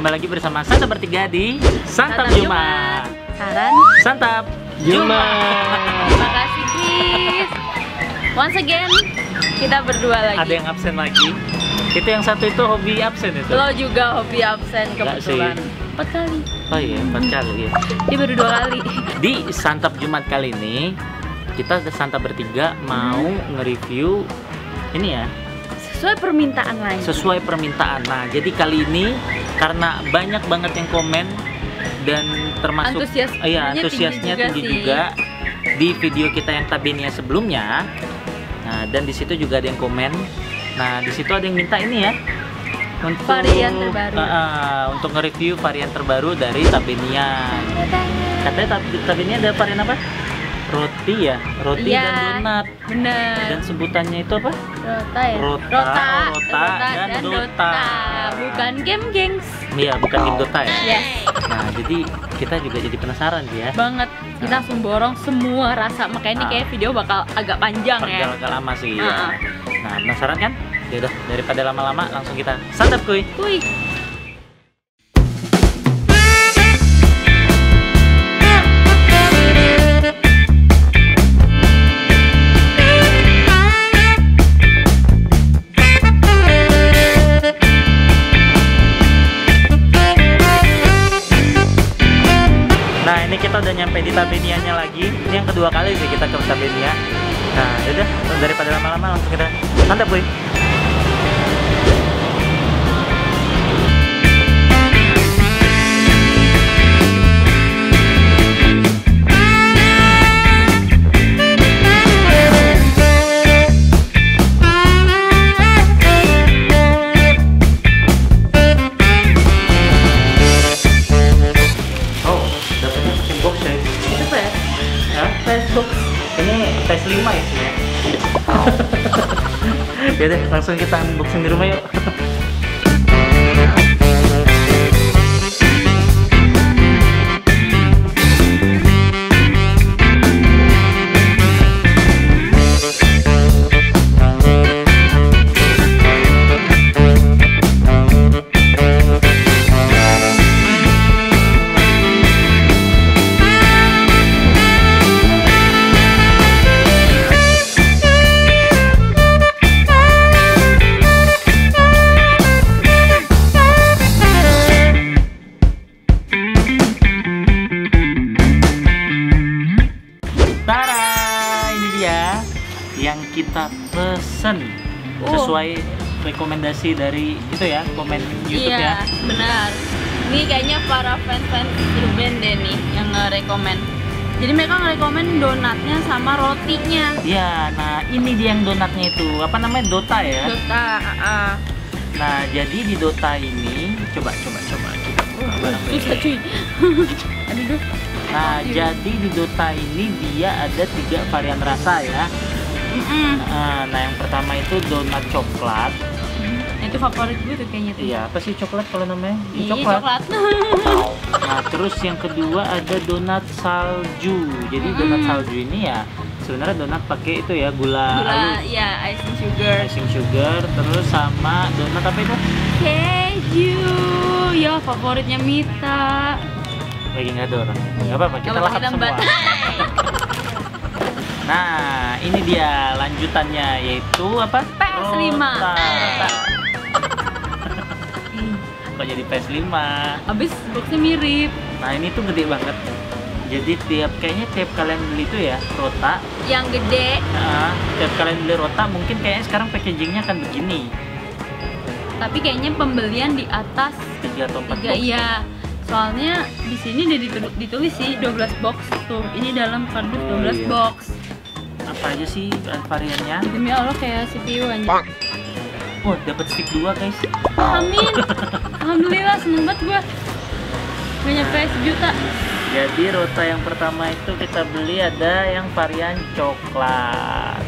kembali lagi bersama Santap bertiga di Santap Jumat. Saran Santap Jumat. Terima kasih Chris. Once again kita berdua lagi. Ada yang absen lagi. Itu yang satu itu hobi absen itu. Lo juga hobi absen kebetulan. 4 kali. Oh iya, 4 kali ya. Dia baru 2 kali. Di Santap Jumat kali ini kita Santap bertiga mau nge-review ini ya. Sesuai permintaan lain. Sesuai permintaan. Nah, jadi kali ini karena banyak banget yang komen dan termasuk antusiasnya tinggi juga di video kita yang Tabenia sebelumnya. Nah, dan di situ juga ada yang komen. Nah, di situ ada yang minta ini ya. Untuk varian terbaru. Untuk nge-review varian terbaru dari Tabenia. Katanya Tabenia ada varian apa? Roti ya, roti dan donat. Bener. Dan sebutannya itu apa? Rota ya. Rota dan Dota. Bukan game gengs. Iya, bukan game Dota ya. Yes. Nah, jadi kita juga jadi penasaran ya. Banget. Kita langsung borong semua rasa. Makanya ini kayak video bakal agak panjang ya. Agak lama sih ya. Nah, penasaran kan? Ya udah, daripada lama-lama langsung kita santap kuy. Kuy. Kita udah nyampe di Tabenianya lagi. Ini yang kedua kali sih kita ke Tabenia. Nah, udah daripada lama-lama langsung kita santap, boy. PS5 ya sih ya. Ya deh, langsung kita unboxing di rumah yuk. Yang kita pesen sesuai rekomendasi dari itu ya, komen YouTube ya. Iya, benar. Ini kayaknya para fans Ruben deh nih yang nge-rekomen. Jadi mereka nge-rekomen donatnya sama rotinya. Iya, nah ini dia yang donatnya itu. Apa namanya? Dota ya? Dota, Nah, jadi di Dota ini coba kita buka barang susah cuy. Aduh. Nah, jadi di Dota ini dia ada 3 varian rasa ya. Nah, yang pertama itu donat coklat. Itu favorit gue tuh kayaknya tuh. Iya, apa sih coklat kalau namanya? Iya, coklat. Nah, terus yang kedua ada donat salju. Jadi donat salju ini ya sebenarnya donat pakai itu ya gula halus. Iya, icing sugar. Terus sama donat apa itu? Keju. Ya, favoritnya Mita. Lagi nggak ada orang. Nggak apa-apa, kita lahap semua. Nah, ini dia lanjutannya yaitu apa? PS5. Kok jadi PS5? Habis boxnya mirip. Nah, ini tuh gede banget. Jadi kayaknya tiap kalian beli itu ya rota yang gede. Tiap kalian beli rota mungkin kayaknya sekarang packagingnya akan begini. Tapi kayaknya pembelian di atas 3 atau 4 box. Iya. Soalnya di sini udah ditulis sih 12 box tuh. Ini dalam kardus 12 box. Apa aja sih variannya? Demi Allah kayak CPU aja. Oh, dapat stick 2 guys. Amin. Alhamdulillah, seneng banget gua. Gak nyampe sejuta. Jadi rota yang pertama itu kita beli ada yang varian coklat.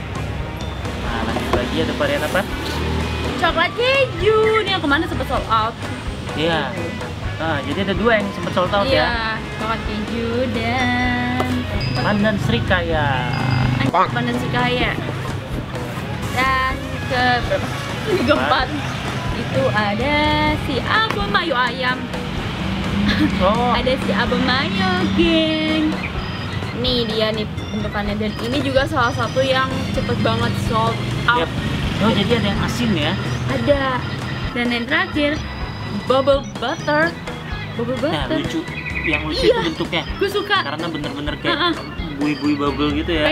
Nah, lanjut lagi ada varian apa? Coklat keju. Ini yang kemana sempat sold out. Iya. Nah, jadi ada 2 yang sempat sold out ya. Coklat keju dan Pandan Srikaya. Pandan Srikaya. Dan keempat itu ada si Aqua Mayo Ayam. Ada si Abang Mayo, geng. Nih dia nih bentukannya, dan ini juga salah satu yang cepet banget sold out. Yep. Oh, jadi ada yang asin ya? Ada. Dan yang terakhir bubble butter. Nah, lucu. Yang lucu Iya, itu bentuknya. Gue suka. Karena bener-bener kayak bui-bui bubble gitu ya.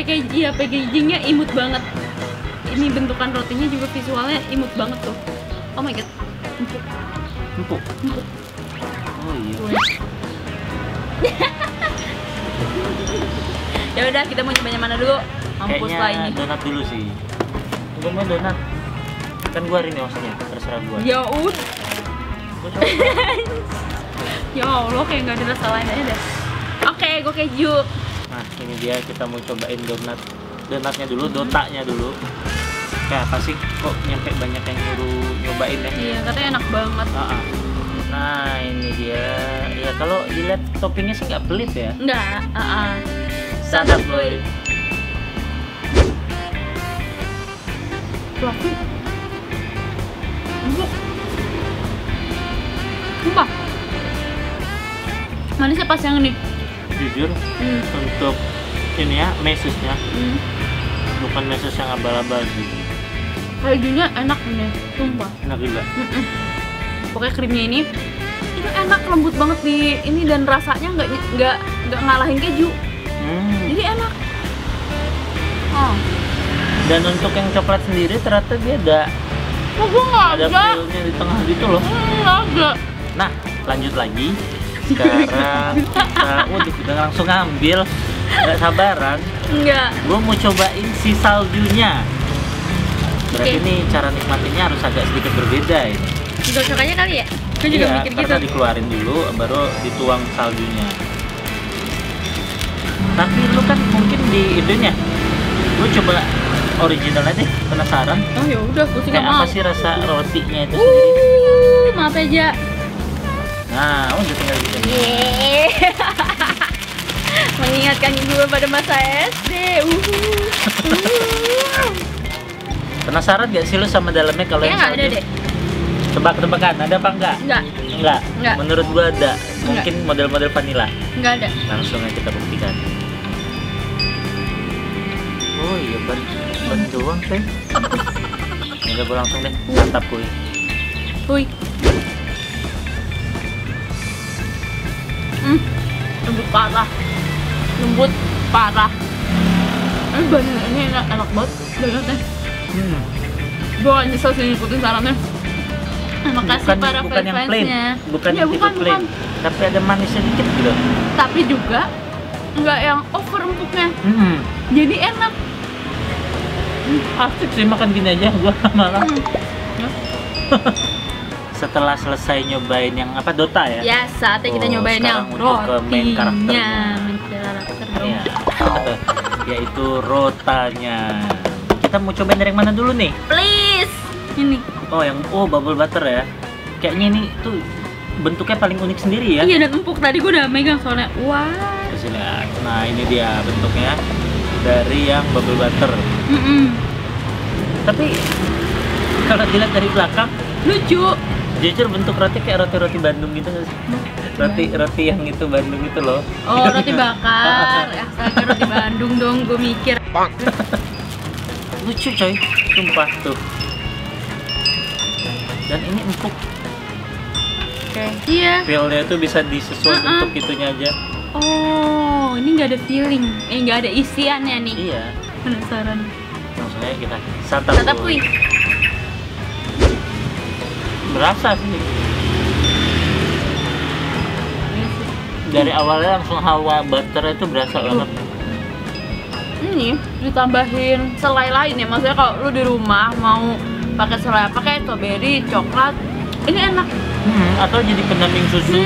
Packagingnya imut banget. Ini bentukan rotinya juga visualnya imut banget tuh. Oh my god. Empuk. Oh iya. Ya udah, kita mau coba yang mana dulu? Mampus lah ini. Kayaknya donat dulu sih. Gue mau donat. Kan gue hari ini hostnya, terserah gue. Ya udah. Ya Allah, kayak nggak ada rasa lain aja deh. Oke, gue keju. Nah, ini dia, kita mau cobain donatnya dulu, dotanya dulu. Kayak apa sih? Kok nyampe banyak yang nyuruh nyobain ya? Iya, katanya enak banget. Nah, ini dia. Ya kalau dilihat toppingnya sih nggak pelit ya? Enggak. Santap boy. Fluffy. Empuk. Sumpah. Manisnya pas yang ini. Jujur, untuk ini ya, mesesnya bukan meses yang abal-abal gitu. Kejunya enak nih, sumpah. Enak juga. Pokoknya krimnya ini enak, lembut banget di ini, dan rasanya nggak ngalahin keju. Jadi enak. Dan untuk yang coklat sendiri ternyata dia ada fillnya di tengah gitu loh. Ada. Nah, lanjut lagi. Sekarang kita langsung ngambil. Nggak sabaran. Enggak. Gue mau cobain si saljunya. Berarti ini cara nikmatinya harus agak sedikit berbeda ini. Digocok aja kali ya? Gue juga mikir gitu. Dikeluarin dulu, baru dituang saljunya. Tapi lu kan mungkin di itunya. Gue coba originalnya deh, penasaran. Oh ya udah, gue sih nggak mau. Kayak apa sih rasa rotinya itu sendiri? Maaf aja. Nah, udah tinggal gitu. Mengingatkan gue pada masa SD. Penasaran gak sih lu sama dalamnya kalau yang salju? Ada deh. Tebak-tebakan, ada apa enggak? Enggak. Menurut gua ada. Mungkin model-model vanilla. Enggak ada. Langsung aja kita buktikan. Oh iya, ban doang sih. Udah gua langsung deh, santap kuy. Lembut parah. Ini banyak, ini enak banget donatnya. Gue gak nyesel sih ngikutin sarannya. Makasih para fans-fansnya. Bukan yang plain. Tapi ada manisnya dikit gitu. Tapi juga nggak yang over empuknya. Jadi enak. Asik sih makan gini aja gua malah. Setelah selesai nyobain yang apa, Dota ya? Ya, saatnya kita nyobain yang rotinya. Main karakter dong. Ya, yaitu rotanya. Kita mau cobain dari yang mana dulu nih? Please. Ini. Bubble butter ya. Kayaknya ini tuh bentuknya paling unik sendiri ya. Iya, dan empuk. Tadi gue udah megang soalnya. Wah. Terus lihat. Nah, ini dia bentuknya dari yang bubble butter. Tapi kalau dilihat dari belakang lucu. Jujur bentuk roti kayak roti-roti Bandung gitu sih. Roti yang itu Bandung itu loh. Oh, roti bakar. Astaga, roti Bandung dong, gue mikir. Lucu coy, sumpah tuh. Dan ini empuk. Iya. Feel-nya tuh bisa disesuaikan untuk itunya aja. Oh, ini nggak ada feeling, nggak ada isiannya nih. Iya. Penasaran. Langsung aja kita santap. Kuy. Berasa sih. Dari awalnya langsung hawa butter itu berasa banget. Ini ditambahin selai lain ya, maksudnya kalau lu di rumah mau pakai selai apa kayak strawberry, coklat, ini enak. Atau jadi pendamping susu.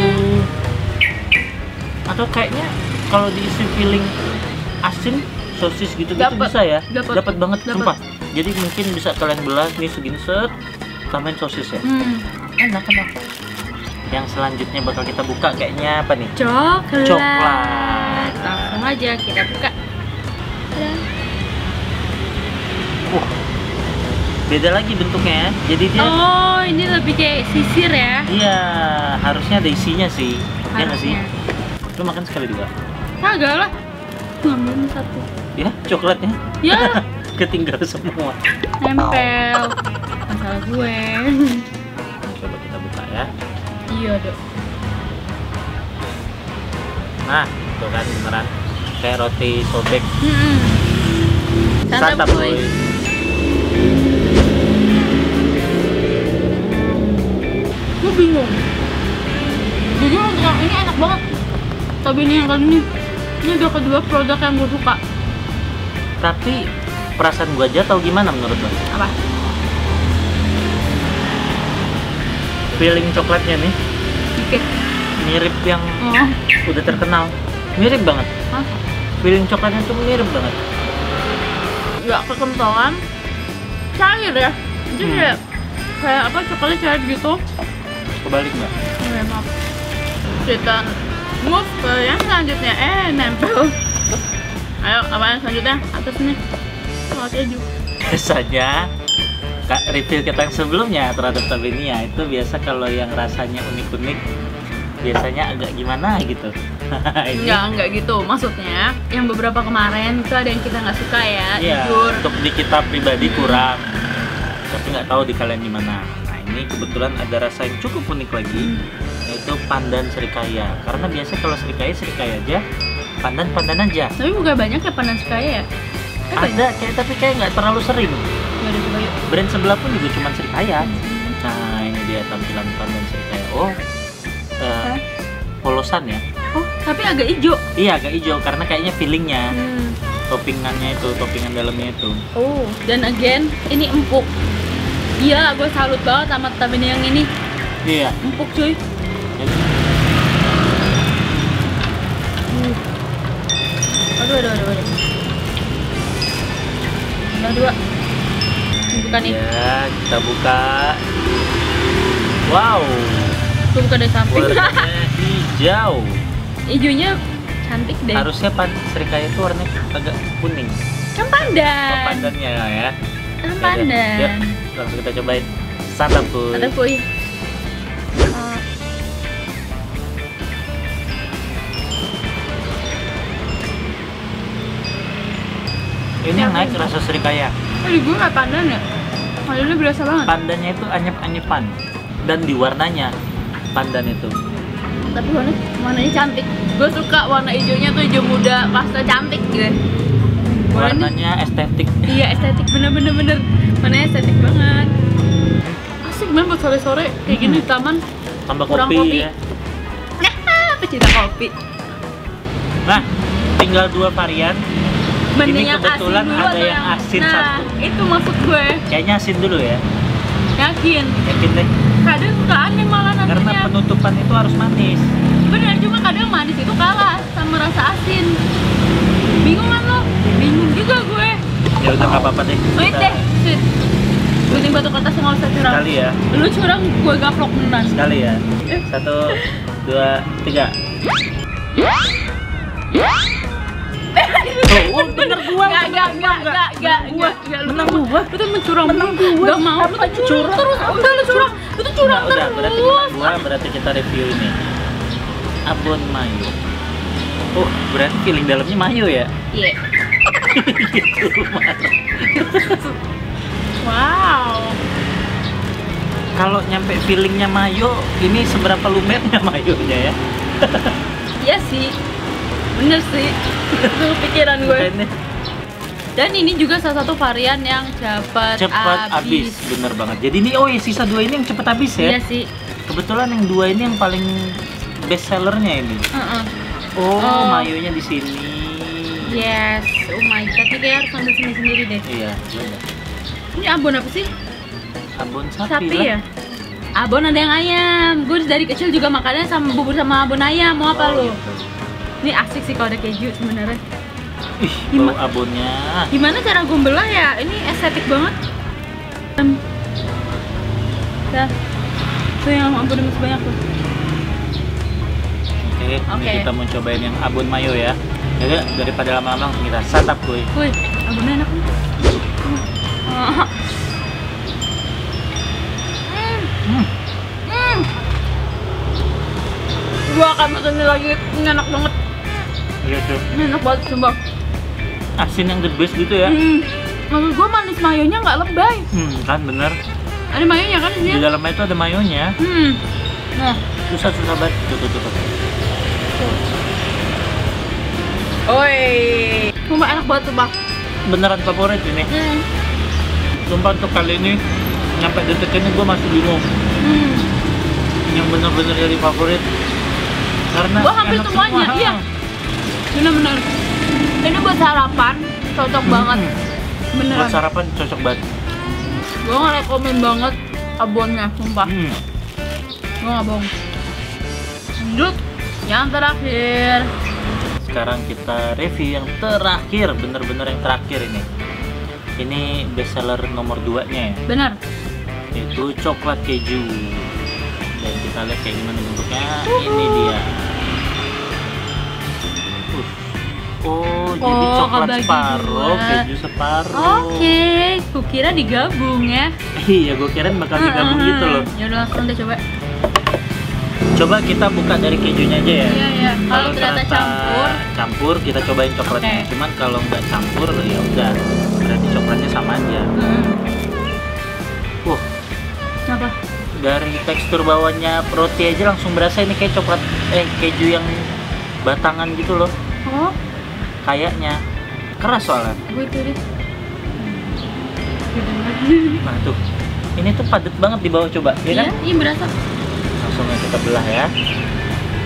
Atau kayaknya kalau diisi filling asin, sosis gitu bisa ya. Dapat banget sumpah. Jadi mungkin bisa kalian belah nih segini set, tambahin sosis ya. Enak. Yang selanjutnya bakal kita buka kayaknya apa nih? Coklat. Langsung aja kita buka. Beda lagi bentuknya. Jadi dia ini lebih kayak sisir ya? Iya, harusnya ada isinya sih. Ya nggak sih? Lu makan sekali dua? Kagak lah. Ngambil satu. Ya, coklatnya? Ya. Ketinggal semua. Nempel. Masalah gue. Coba kita buka ya. Iya dok. Nah, tuh kan beneran kayak roti sobek. Santap boy. Gue bingung. Jujur untuk yang ini enak banget. Tapi ini yang kali ini udah kedua produk yang gue suka. Tapi perasaan gue aja tau gimana menurut lo? Apa? Feeling coklatnya nih Dikit. mirip yang udah terkenal. Mirip banget. Hah? Feeling coklatnya tuh mirip banget. Gak kekentalan, cair ya. Jadi kayak apa coklatnya cair gitu. Kebalik nggak? Maaf. Kita move ke yang selanjutnya. Nempel. Ayo, apa yang selanjutnya? Atas nih. Soal keju. Biasanya review kita yang sebelumnya terhadap Tabinia itu biasa kalau yang rasanya unik-unik biasanya agak gimana gitu. Enggak gitu. Maksudnya yang beberapa kemarin itu ada yang kita nggak suka ya. Iya, jujur. untuk di kita pribadi kurang. Tapi nggak tahu di kalian gimana. Nah ini kebetulan ada rasa yang cukup unik lagi, yaitu pandan serikaya. Karena biasa kalau serikaya aja, pandan aja. Tapi bukan banyak ya pandan serikaya ya? Ada tapi kayak nggak terlalu sering. Ya udah coba yuk. Brand sebelah pun juga cuma serikaya. Nah ini dia tampilan pandan serikaya. Oh, polosan ya? Oh, tapi agak hijau. Iya agak hijau karena kayaknya feelingnya, toppingannya itu, toppingan dalamnya itu. Oh, dan again ini empuk. Iya, gue salut banget sama Tabinia yang ini. Iya. Empuk cuy. Aduh. Dua. Buka nih. Ya, kita buka. Wow. Gue buka dari samping. Warnanya hijau. Hijaunya cantik deh. Harusnya serikaya itu warnanya agak kuning. Kan pandan. Oh, pandannya ya. Kan pandan. Yuk, langsung kita cobain. Santap puy. Santap puy. Ini yang naik rasa serikaya. Di gue nggak pandan ya? Pandannya berasa banget. Pandannya itu anyep-anyepan. Dan di warnanya pandan itu. Tapi warnanya cantik. Gue suka warna hijaunya tuh hijau muda, pastel cantik gitu. Warnanya estetik. Iya estetik, bener. Warnanya estetik banget. Asik banget buat sore-sore kayak gini di taman. Tambah kurang kopi ya. Nah, pecinta kopi. Nah, tinggal 2 varian. Mending ini yang kebetulan asin dulu ada yang asin nah, satu. Itu maksud gue. Kayaknya asin dulu ya. Yakin deh. Kadang suka aneh malah nantinya. Karena penutupan itu harus manis. Bener, cuma kadang manis itu kalah sama rasa asin. Bingung kan lo? Bingung juga gue. Ya udah nggak apa-apa deh. Wait deh, shit. Gunting batu kertas nggak usah curang. Sekali ya. Lu curang, gue gaplok beneran. Sekali ya. 1, 2, 3. Oh, bener gua. Enggak. Menang gua. Lu tuh mencurang. Menang gua. Enggak mau. Lu tuh curang terus. Udah lu curang. Lu tuh curang terus. Udah, berarti menang gua. Berarti kita review ini. Abon mayo. Oh, berarti feeling dalamnya mayo ya? Iya. Gitu. Wow. Kalau nyampe feelingnya mayo, ini seberapa lumernya mayonya ya? Iya sih. Bener sih. Itu pikiran gue. Dan ini juga salah satu varian yang cepat habis. Bener banget. Jadi ini sisa 2 ini yang cepat habis ya? Iya sih. Kebetulan yang 2 ini yang paling best sellernya ini. Oh, mayonya di sini. Yes. Oh my god. Tapi kayak harus ambil sendiri deh. Iya. Ini abon apa sih? Abon sapi ya? lah. Abon ada yang ayam. Gue dari kecil juga makannya sama bubur sama abon ayam. Mau apa lu? Gitu. Ini asik sih kalau ada keju sebenarnya. Ih, bau abonnya. Gimana cara gue belah ya? Ini estetik banget. Dah. Tuh yang ampun masih banyak tuh. Oke, ini kita mau cobain yang abon mayo ya. Jadi daripada lama-lama langsung kita santap kuy. Kuy, abonnya enak nih. makan ini lagi, ini enak banget. Iya tuh. Ini enak banget sumpah. Asin yang the best gitu ya. Maksud gue manis mayonya nggak lebay. Kan bener. Ada mayonya kan di dalamnya itu ada mayonya. Nah, susah banget. Coba. Oi, sumpah enak banget sumpah. Beneran favorit ini. Sumpah untuk kali ini nyampe detik ini gue masih bingung. Yang bener-bener jadi favorit karena gue hampir semuanya. Iya, bener-bener. Ini buat sarapan cocok banget. Beneran. Buat sarapan cocok banget. Gue ngerekomen banget abonnya, sumpah. Gue nggak bohong. Lanjut, yang terakhir. Sekarang kita review yang terakhir, bener-bener yang terakhir ini. Ini bestseller nomor 2-nya ya. Bener. Itu coklat keju. Dan kita lihat kayak gimana bentuknya. Ini dia. Oh, jadi coklat separuh, keju separuh. Oke, kukira digabung ya. Iya, gue kirain bakal digabung gitu loh. Ya udah langsung deh coba. Coba kita buka dari kejunya aja ya. Iya. Kalau ternyata campur, kita cobain coklatnya. Cuman kalau nggak campur, ya udah. Berarti coklatnya sama aja. Apa? Dari tekstur bawahnya roti aja langsung berasa ini kayak coklat, keju yang batangan gitu loh. Oh. Kayaknya keras soalnya. Gue itu deh. Nah tuh, ini tuh padat banget di bawah, coba, ya kan? Iya berasa. Langsung kita belah ya.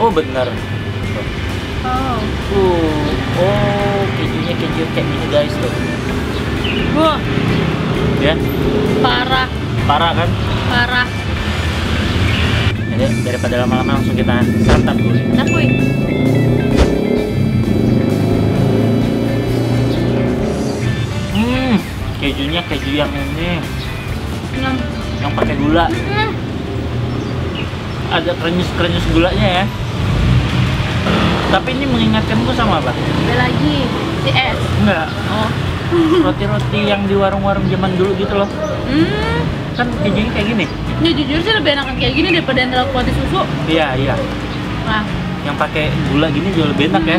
Oh bener. Oh, kejunya keju kayak gini guys tuh. Wah. Ya. Parah kan? Parah. Jadi daripada lama-lama langsung kita santap dulu. Santap. Kejunya keju yang ini yang pakai gula. Ada krenyes gulanya ya. Tapi ini mengingatkanku sama apa? Ada lagi CS. Enggak. Roti-roti yang di warung-warung zaman dulu gitu loh. Kan kejunya kayak gini. Ya jujur sih lebih enakan kayak gini daripada yang terlalu kuat di susu. Iya. Nah, yang pakai gula gini jauh lebih enak ya.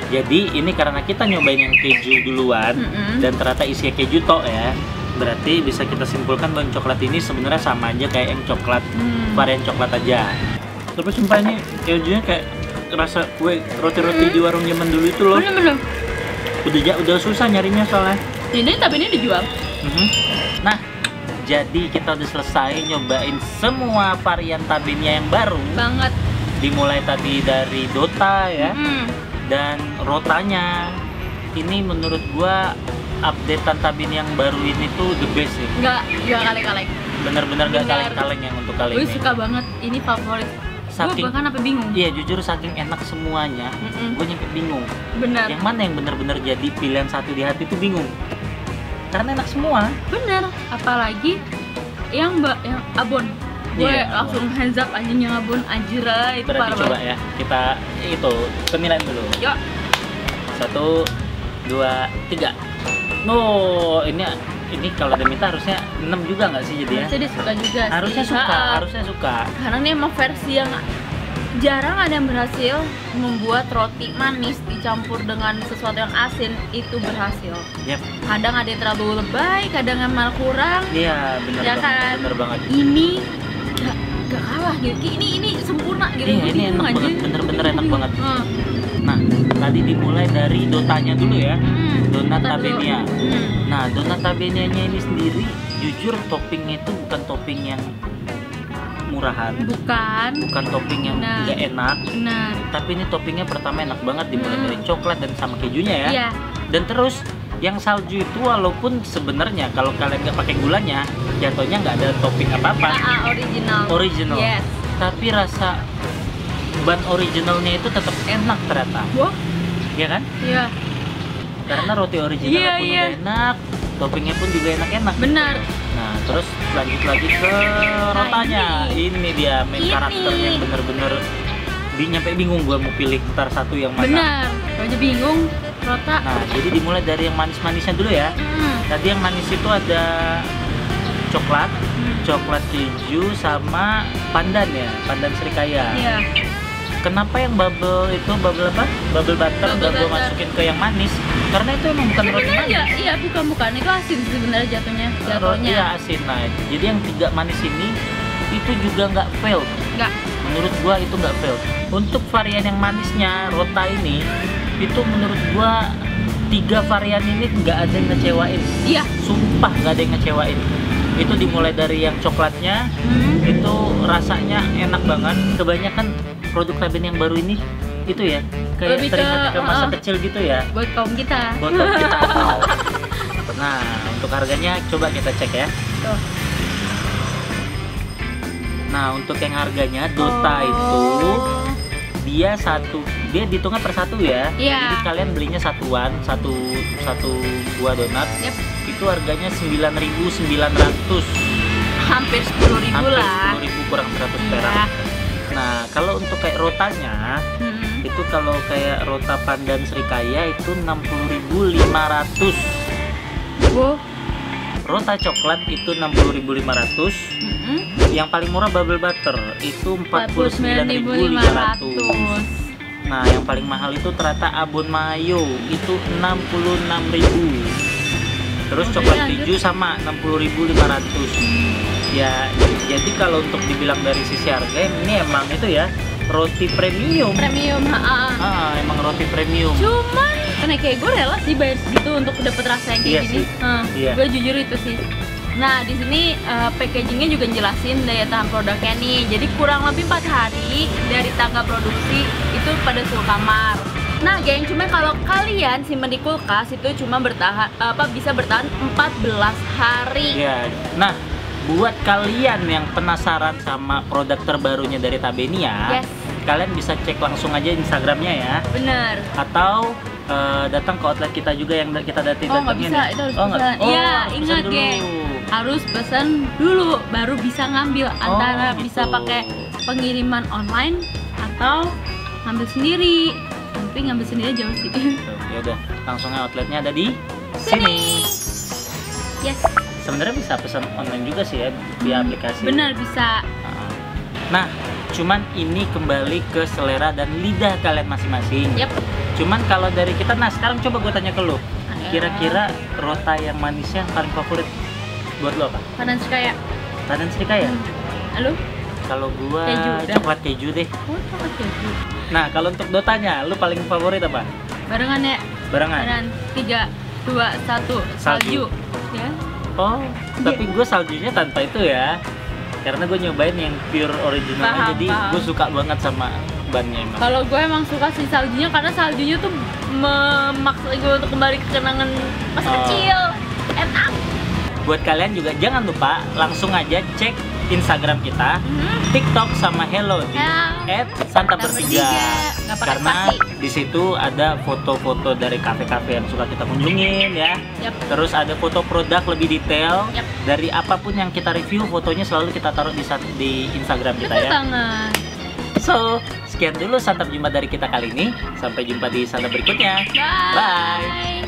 Jadi ini karena kita nyobain yang keju duluan dan ternyata isinya keju tok ya, berarti bisa kita simpulkan bahwa coklat ini sebenarnya sama aja kayak yang coklat varian coklat aja. Tapi sumpah ini kejunya kayak rasa kue roti-roti di warung zaman dulu itu loh. Bener. Udah susah nyarinya soalnya. Tapi ini dijual. Nah, jadi kita udah selesai nyobain semua varian tabinnya yang baru. Banget. Dimulai tadi dari Dota ya. Dan rotanya ini menurut gua updatean tabin yang baru ini tuh the best sih. Nggak kaleng-kaleng. Bener-bener gak kaleng-kaleng yang untuk kali ini. Gue suka banget, ini favorit. Gue bahkan sampai bingung. Iya jujur saking enak semuanya, gue nyampe bingung. Bener. Yang mana yang bener-bener jadi pilihan satu di hati tuh bingung. Karena enak semua. Bener. Apalagi yang abon. Gue langsung hands up anjing yang abon anjira itu parah banget. Coba ya, kita itu penilaian dulu. Yuk. 1, 2, 3. No, ini kalau dia minta harusnya 6 juga nggak sih jadinya? Harusnya dia suka juga sih. Harusnya suka. Karena ini emang versi yang jarang ada yang berhasil membuat roti manis dicampur dengan sesuatu yang asin itu berhasil. Kadang ada yang terlalu lebay, kadang emang kurang. Iya, benar ya banget. Kan? Benar banget. Ini gak kalah gitu. Ini sempurna gitu. Iya, ini enak banget. Bener-bener enak banget. Nah, tadi dimulai dari Dotanya dulu ya. Donat Tabenia. Nah, donat Tabenianya ini sendiri jujur toppingnya itu bukan topping yang murahan. Bukan topping yang gak enak. Benar. Tapi ini toppingnya pertama enak banget, dimulai dari coklat dan sama kejunya ya. Iya. Dan terus yang salju itu walaupun sebenarnya kalau kalian nggak pakai gulanya jatuhnya nggak ada topping apa-apa. Original. Yes. Tapi rasa ban originalnya itu tetap enak ternyata. Wah. Iya kan? Iya. Karena roti originalnya pun udah enak, toppingnya pun juga enak-enak. Benar. Nah, terus lanjut lagi ke rotanya. Ini dia main karakternya yang bener-bener nyampe bingung gua mau pilih ntar satu yang mana. Benar. Gua aja bingung. Rota. Nah, jadi dimulai dari yang manis-manisnya dulu ya. Tadi yang manis itu ada coklat, coklat keju sama pandan ya, pandan serikaya. Iya. kenapa yang bubble itu bubble apa? Bubble butter nggak gue masukin ke yang manis? Karena itu emang bukan roti manis. Iya, bukan itu asin sebenarnya jatuhnya. Iya asin. Nah, jadi yang 3 manis ini itu juga nggak fail. Nggak. Menurut gua itu nggak fail. Untuk varian yang manisnya Rota ini, itu menurut gua 3 varian ini nggak ada yang ngecewain. Iya. Sumpah nggak ada yang ngecewain. Itu dimulai dari yang coklatnya, itu rasanya enak banget. Kebanyakan produk Taben yang baru ini itu ya kayak teringat ke masa kecil gitu ya. Buat kaum kita. Nah, untuk harganya coba kita cek ya. Tuh. Nah, untuk yang harganya Dota itu dia dihitungnya per satu ya. Jadi kalian belinya satuan, satu buah donat. Itu harganya 9.900. Hampir 10.000 lah. 10.000 kurang 100 perak. Nah, kalau untuk kayak rotanya, itu kalau kayak Rota Pandan Srikaya itu 60.500. Wow. Rota coklat itu 60.500. Yang paling murah bubble butter itu 49.500. Nah, yang paling mahal itu ternyata abon mayo itu 66.000. Terus coklat keju sama 60.500. Ya, jadi kalau untuk dibilang dari sisi harga ini emang itu ya roti premium. Emang roti premium. Cuman karena kayak gue rela sih bayar segitu untuk dapet rasa yang kayak gini. Gue jujur itu sih. Nah, di sini packagingnya juga jelasin daya tahan produknya nih. Jadi kurang lebih 4 hari dari tanggal produksi itu pada suhu kamar. Nah, geng, cuma kalau kalian simpan di kulkas itu cuma bisa bertahan 14 hari. Iya. Nah, buat kalian yang penasaran sama produk terbarunya dari Tabenia, kalian bisa cek langsung aja Instagramnya ya. Bener. Atau datang ke outlet kita juga yang kita datangin. Oh, nggak bisa, itu harus pesan. Iya, ingat geng, harus pesan dulu baru bisa ngambil. Antara gitu. Bisa pakai pengiriman online atau ngambil sendiri. Tapi ngambil sendiri jauh sih. Ya udah, langsungnya outletnya ada di sini. Yes. Sebenarnya bisa pesan online juga sih ya di aplikasi. Benar, bisa. Nah, cuman ini kembali ke selera dan lidah kalian masing-masing. Cuman kalau dari kita, nah sekarang coba gue tanya ke lu. Kira-kira Rota yang manisnya yang paling favorit buat lo apa? Pandan Srikaya. Pandan Srikaya? Lu? Kalau gua coklat keju deh. Oh, coklat keju. Nah, kalau untuk Dotanya, lu paling favorit apa? Barengan ya? Barengan. 3, 2, 1, salju. Ya. Oh, tapi gue saljunya tanpa itu ya. Karena gue nyobain yang pure original, jadi gue suka banget sama bannya emang. Kalau gue emang suka sih saljunya, karena saljunya tuh memaksa gue untuk kembali ke kenangan masa kecil. Enak. Buat kalian juga jangan lupa langsung aja cek Instagram kita, TikTok sama Hello di @santabertiga. Karena di situ ada foto-foto dari kafe-kafe yang suka kita kunjungin ya. Terus ada foto produk lebih detail dari apapun yang kita review, fotonya selalu kita taruh di Instagram kita ya. So, sekian dulu santap Jumat dari kita kali ini. Sampai jumpa di santap berikutnya. Bye.